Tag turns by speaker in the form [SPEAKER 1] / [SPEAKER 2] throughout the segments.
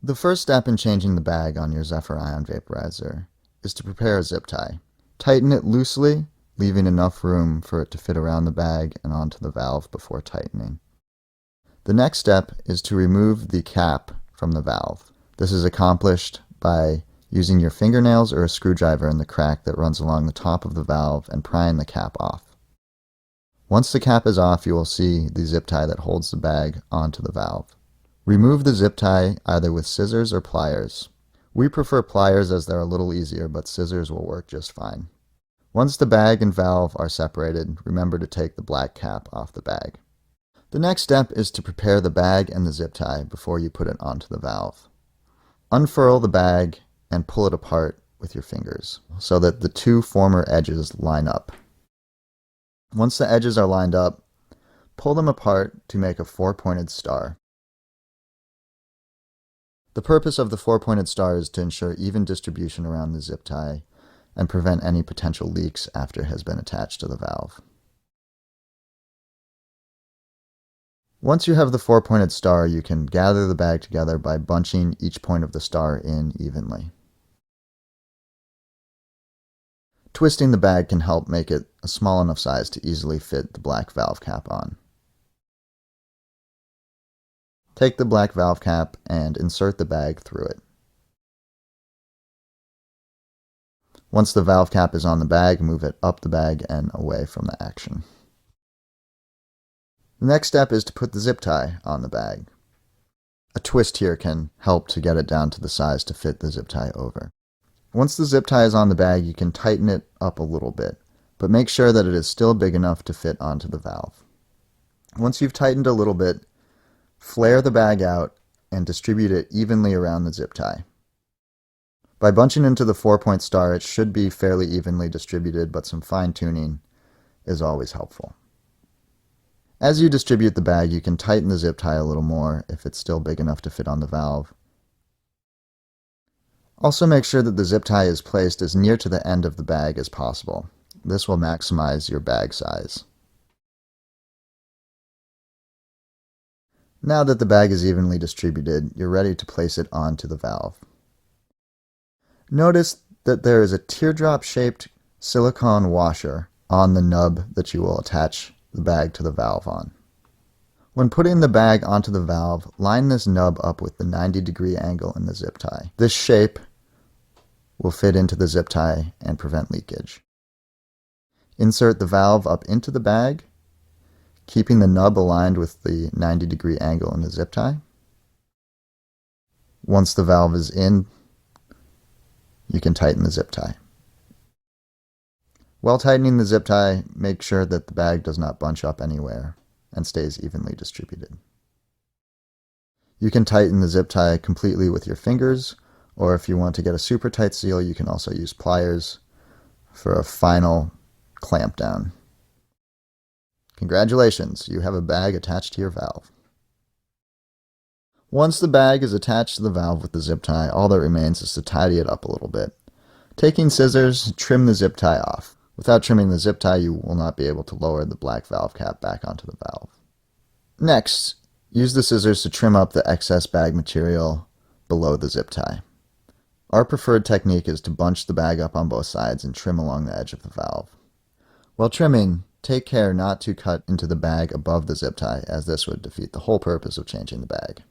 [SPEAKER 1] The first step in changing the bag on your Zephyr Ion Vaporizer is to prepare a zip tie. Tighten it loosely, leaving enough room for it to fit around the bag and onto the valve before tightening. The next step is to remove the cap from the valve. This is accomplished by using your fingernails or a screwdriver in the crack that runs along the top of the valve and prying the cap off. Once the cap is off, you will see the zip tie that holds the bag onto the valve. Remove the zip tie either with scissors or pliers. We prefer pliers as they're a little easier, but scissors will work just fine. Once the bag and valve are separated, remember to take the black cap off the bag. The next step is to prepare the bag and the zip tie before you put it onto the valve. Unfurl the bag and pull it apart with your fingers so that the two former edges line up. Once the edges are lined up, pull them apart to make a four-pointed star. The purpose of the four-pointed star is to ensure even distribution around the zip tie and prevent any potential leaks after it has been attached to the valve. Once you have the four-pointed star, you can gather the bag together by bunching each point of the star in evenly. Twisting the bag can help make it a small enough size to easily fit the black valve cap on. Take the black valve cap and insert the bag through it. Once the valve cap is on the bag, move it up the bag and away from the action. The next step is to put the zip tie on the bag. A twist here can help to get it down to the size to fit the zip tie over. Once the zip tie is on the bag, you can tighten it up a little bit, but make sure that it is still big enough to fit onto the valve. Once you've tightened a little bit, flare the bag out and distribute it evenly around the zip tie. By bunching into the four-point star, it should be fairly evenly distributed, but some fine-tuning is always helpful. As you distribute the bag, you can tighten the zip tie a little more if it's still big enough to fit on the valve. Also make sure that the zip tie is placed as near to the end of the bag as possible. This will maximize your bag size. Now that the bag is evenly distributed, you're ready to place it onto the valve. Notice that there is a teardrop-shaped silicone washer on the nub that you will attach the bag to the valve on. When putting the bag onto the valve, line this nub up with the 90-degree angle in the zip tie. This shape will fit into the zip tie and prevent leakage. Insert the valve up into the bag, keeping the nub aligned with the 90-degree angle in the zip tie. Once the valve is in, you can tighten the zip tie. While tightening the zip tie, make sure that the bag does not bunch up anywhere and stays evenly distributed. You can tighten the zip tie completely with your fingers, or if you want to get a super tight seal, you can also use pliers for a final clamp down. Congratulations, you have a bag attached to your valve. Once the bag is attached to the valve with the zip tie, all that remains is to tidy it up a little bit. Taking scissors, trim the zip tie off. Without trimming the zip tie, you will not be able to lower the black valve cap back onto the valve. Next, use the scissors to trim up the excess bag material below the zip tie. Our preferred technique is to bunch the bag up on both sides and trim along the edge of the valve. While trimming, take care not to cut into the bag above the zip tie, as this would defeat the whole purpose of changing the bag.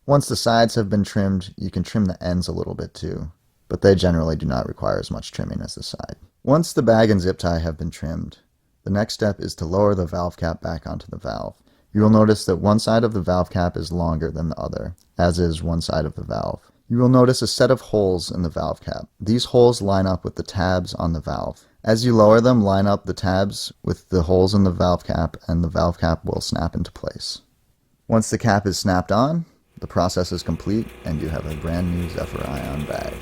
[SPEAKER 1] Once the sides have been trimmed, you can trim the ends a little bit too, but they generally do not require as much trimming as the side. Once the bag and zip tie have been trimmed, the next step is to lower the valve cap back onto the valve. You will notice that one side of the valve cap is longer than the other, as is one side of the valve. You will notice a set of holes in the valve cap. These holes line up with the tabs on the valve. As you lower them, line up the tabs with the holes in the valve cap, and the valve cap will snap into place. Once the cap is snapped on, the process is complete and you have a brand new Zephyr Ion bag.